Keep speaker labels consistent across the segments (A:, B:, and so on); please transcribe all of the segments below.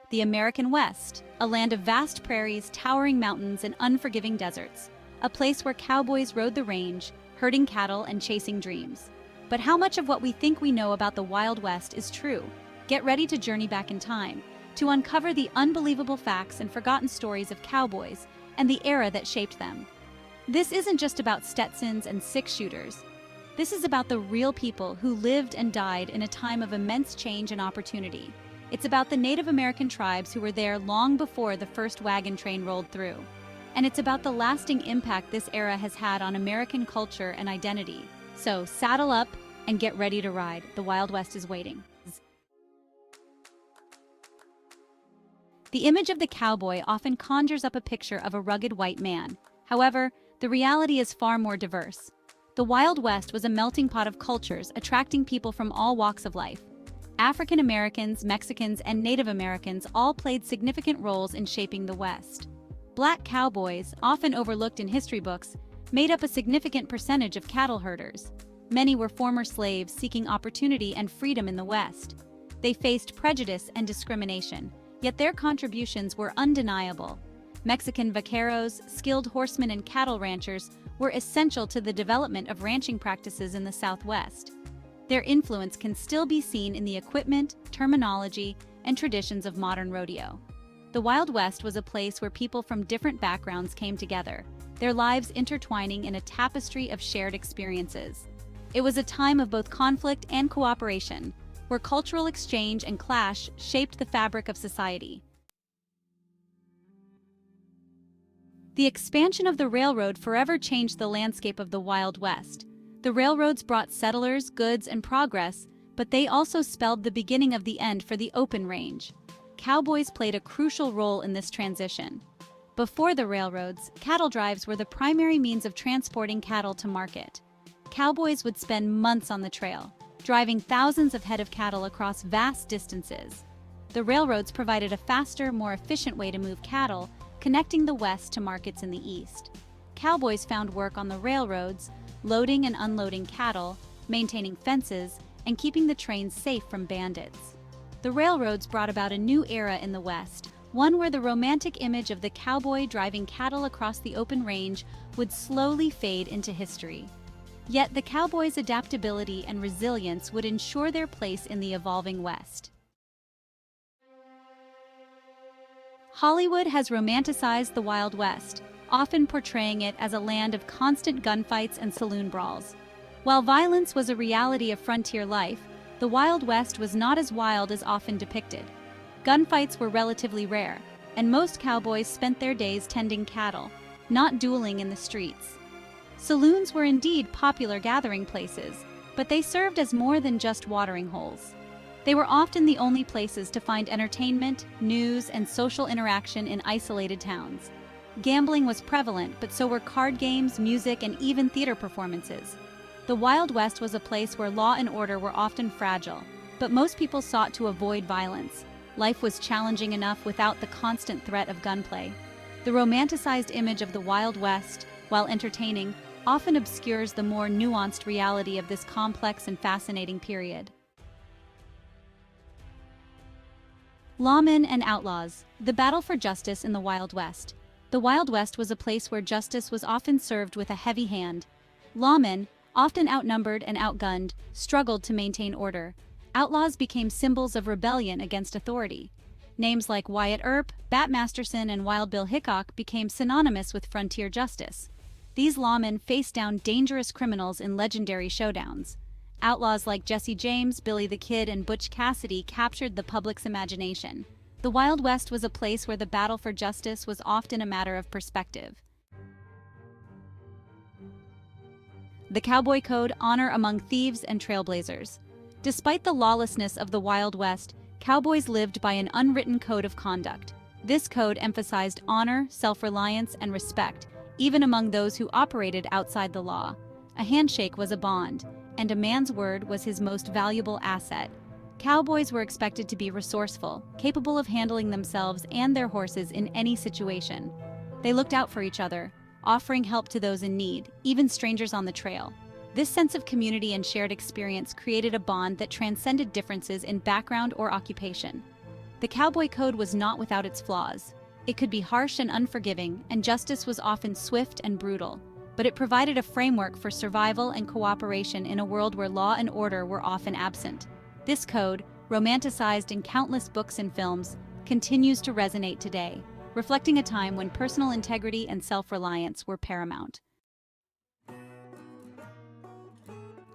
A: the American West, a land of vast prairies, towering mountains, and unforgiving deserts. A place where cowboys rode the range, herding cattle and chasing dreams. But how much of what we think we know about the Wild West is true? Get ready to journey back in time, to uncover the unbelievable facts and forgotten stories of cowboys and the era that shaped them. This isn't just about Stetsons and six-shooters. This is about the real people who lived and died in a time of immense change and opportunity. It's about the Native American tribes who were there long before the first wagon train rolled through. And it's about the lasting impact this era has had on American culture and identity. So saddle up and get ready to ride. The Wild West is waiting. The image of the cowboy often conjures up a picture of a rugged white man. However, the reality is far more diverse. The Wild West was a melting pot of cultures, attracting people from all walks of life. African Americans, Mexicans, and Native Americans all played significant roles in shaping the West. Black cowboys, often overlooked in history books, made up a significant percentage of cattle herders. Many were former slaves seeking opportunity and freedom in the West. They faced prejudice and discrimination, yet their contributions were undeniable. Mexican vaqueros, skilled horsemen, and cattle ranchers were essential to the development of ranching practices in the Southwest. Their influence can still be seen in the equipment, terminology, and traditions of modern rodeo. The Wild West was a place where people from different backgrounds came together, their lives intertwining in a tapestry of shared experiences. It was a time of both conflict and cooperation, where cultural exchange and clash shaped the fabric of society. The expansion of the railroad forever changed the landscape of the Wild West. The railroads brought settlers, goods, and progress, but they also spelled the beginning of the end for the open range. Cowboys played a crucial role in this transition. Before the railroads, cattle drives were the primary means of transporting cattle to market. Cowboys would spend months on the trail, driving thousands of head of cattle across vast distances. The railroads provided a faster, more efficient way to move cattle, connecting the West to markets in the East. Cowboys found work on the railroads, loading and unloading cattle, maintaining fences, and keeping the trains safe from bandits. The railroads brought about a new era in the West, one where the romantic image of the cowboy driving cattle across the open range would slowly fade into history. Yet the cowboys' adaptability and resilience would ensure their place in the evolving West. Hollywood has romanticized the Wild West, often portraying it as a land of constant gunfights and saloon brawls. While violence was a reality of frontier life, the Wild West was not as wild as often depicted. Gunfights were relatively rare, and most cowboys spent their days tending cattle, not dueling in the streets. Saloons were indeed popular gathering places, but they served as more than just watering holes. They were often the only places to find entertainment, news, and social interaction in isolated towns. Gambling was prevalent, but so were card games, music, and even theater performances. The Wild West was a place where law and order were often fragile, but most people sought to avoid violence. Life was challenging enough without the constant threat of gunplay. The romanticized image of the Wild West, while entertaining, often obscures the more nuanced reality of this complex and fascinating period. Lawmen and outlaws. The battle for justice in the Wild West. The Wild West was a place where justice was often served with a heavy hand. Lawmen, often outnumbered and outgunned, struggled to maintain order. Outlaws became symbols of rebellion against authority. Names like Wyatt Earp, Bat Masterson, and Wild Bill Hickok became synonymous with frontier justice. These lawmen faced down dangerous criminals in legendary showdowns. Outlaws like Jesse James, Billy the Kid, and Butch Cassidy captured the public's imagination. The Wild West was a place where the battle for justice was often a matter of perspective. The Cowboy Code: honor among thieves and trailblazers. Despite the lawlessness of the Wild West, cowboys lived by an unwritten code of conduct. This code emphasized honor, self-reliance, and respect, even among those who operated outside the law. A handshake was a bond, and a man's word was his most valuable asset. Cowboys were expected to be resourceful, capable of handling themselves and their horses in any situation. They looked out for each other, offering help to those in need, even strangers on the trail. This sense of community and shared experience created a bond that transcended differences in background or occupation. The cowboy code was not without its flaws. It could be harsh and unforgiving, and justice was often swift and brutal. But it provided a framework for survival and cooperation in a world where law and order were often absent. This code, romanticized in countless books and films, continues to resonate today, reflecting a time when personal integrity and self-reliance were paramount.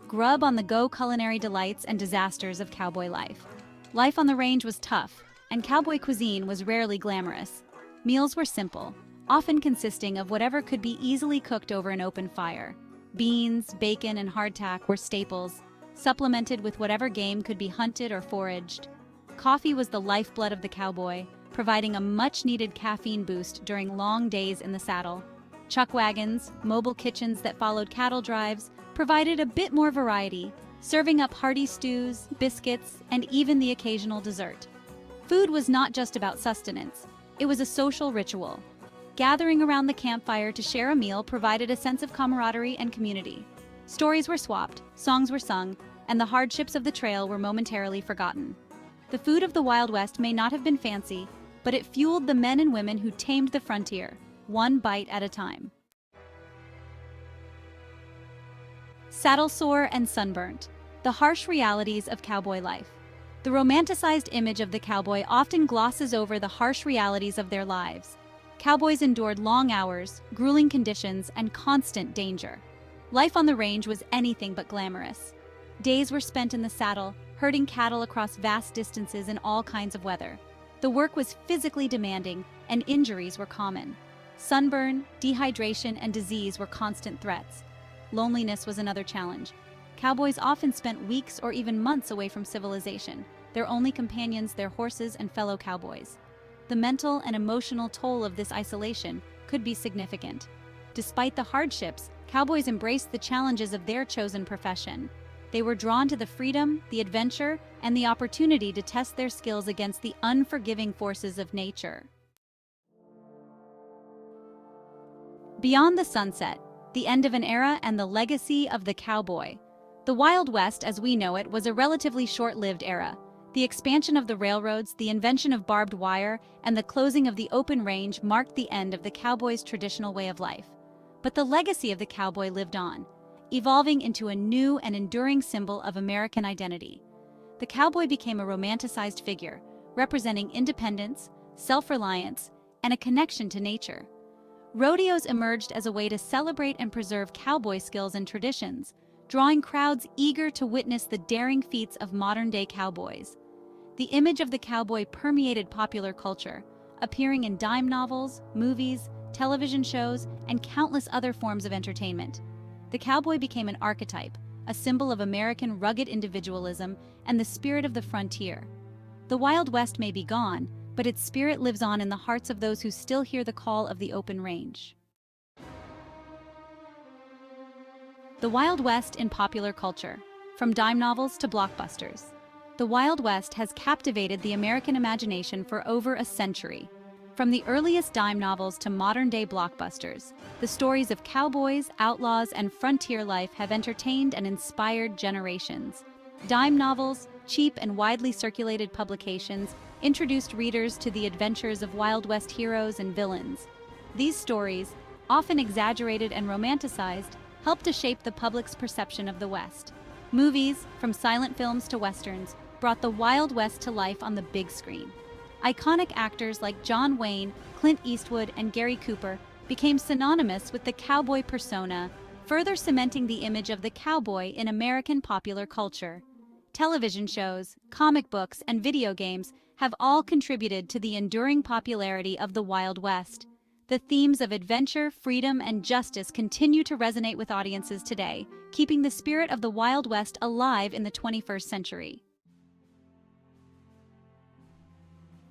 A: Grub on the go culinary delights and disasters of cowboy life. Life on the range was tough, and cowboy cuisine was rarely glamorous. Meals were simple, often consisting of whatever could be easily cooked over an open fire. Beans, bacon, and hardtack were staples, supplemented with whatever game could be hunted or foraged. Coffee was the lifeblood of the cowboy, providing a much-needed caffeine boost during long days in the saddle. Chuck wagons, mobile kitchens that followed cattle drives, provided a bit more variety, serving up hearty stews, biscuits, and even the occasional dessert. Food was not just about sustenance, it was a social ritual. Gathering around the campfire to share a meal provided a sense of camaraderie and community. Stories were swapped, songs were sung, and the hardships of the trail were momentarily forgotten. The food of the Wild West may not have been fancy, but it fueled the men and women who tamed the frontier, one bite at a time. Saddle sore and sunburnt, the harsh realities of cowboy life. The romanticized image of the cowboy often glosses over the harsh realities of their lives. Cowboys endured long hours, grueling conditions, and constant danger. Life on the range was anything but glamorous. Days were spent in the saddle, herding cattle across vast distances in all kinds of weather. The work was physically demanding, and injuries were common. Sunburn, dehydration, and disease were constant threats. Loneliness was another challenge. Cowboys often spent weeks or even months away from civilization, their only companions their horses and fellow cowboys. The mental and emotional toll of this isolation could be significant. Despite the hardships, cowboys embraced the challenges of their chosen profession. They were drawn to the freedom, the adventure, and the opportunity to test their skills against the unforgiving forces of nature. Beyond the sunset, the end of an era and the legacy of the cowboy. The Wild West, as we know it, was a relatively short-lived era. The expansion of the railroads, the invention of barbed wire, and the closing of the open range marked the end of the cowboy's traditional way of life. But the legacy of the cowboy lived on, evolving into a new and enduring symbol of American identity. The cowboy became a romanticized figure, representing independence, self-reliance, and a connection to nature. Rodeos emerged as a way to celebrate and preserve cowboy skills and traditions, drawing crowds eager to witness the daring feats of modern-day cowboys. The image of the cowboy permeated popular culture, appearing in dime novels, movies, television shows, and countless other forms of entertainment. The cowboy became an archetype, a symbol of American rugged individualism and the spirit of the frontier. The Wild West may be gone, but its spirit lives on in the hearts of those who still hear the call of the open range. The Wild West in popular culture, from dime novels to blockbusters. The Wild West has captivated the American imagination for over a century. From the earliest dime novels to modern-day blockbusters, the stories of cowboys, outlaws, and frontier life have entertained and inspired generations. Dime novels, cheap and widely circulated publications, introduced readers to the adventures of Wild West heroes and villains. These stories, often exaggerated and romanticized, helped to shape the public's perception of the West. Movies, from silent films to westerns, brought the Wild West to life on the big screen. Iconic actors like John Wayne, Clint Eastwood, and Gary Cooper became synonymous with the cowboy persona, further cementing the image of the cowboy in American popular culture. Television shows, comic books, and video games have all contributed to the enduring popularity of the Wild West. The themes of adventure, freedom, and justice continue to resonate with audiences today, keeping the spirit of the Wild West alive in the 21st century.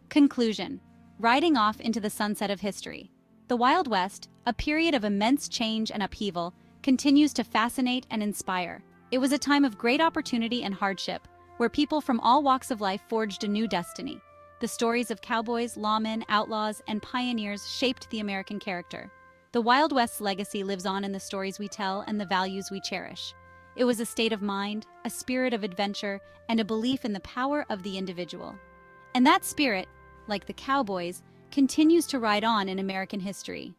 A: Conclusion. Riding off into the sunset of history. The Wild West, a period of immense change and upheaval, continues to fascinate and inspire. It was a time of great opportunity and hardship, where people from all walks of life forged a new destiny. The stories of cowboys, lawmen, outlaws, and pioneers shaped the American character. The Wild West's legacy lives on in the stories we tell and the values we cherish. It was a state of mind, a spirit of adventure, and a belief in the power of the individual. And that spirit, like the Cowboys, continues to ride on in American history.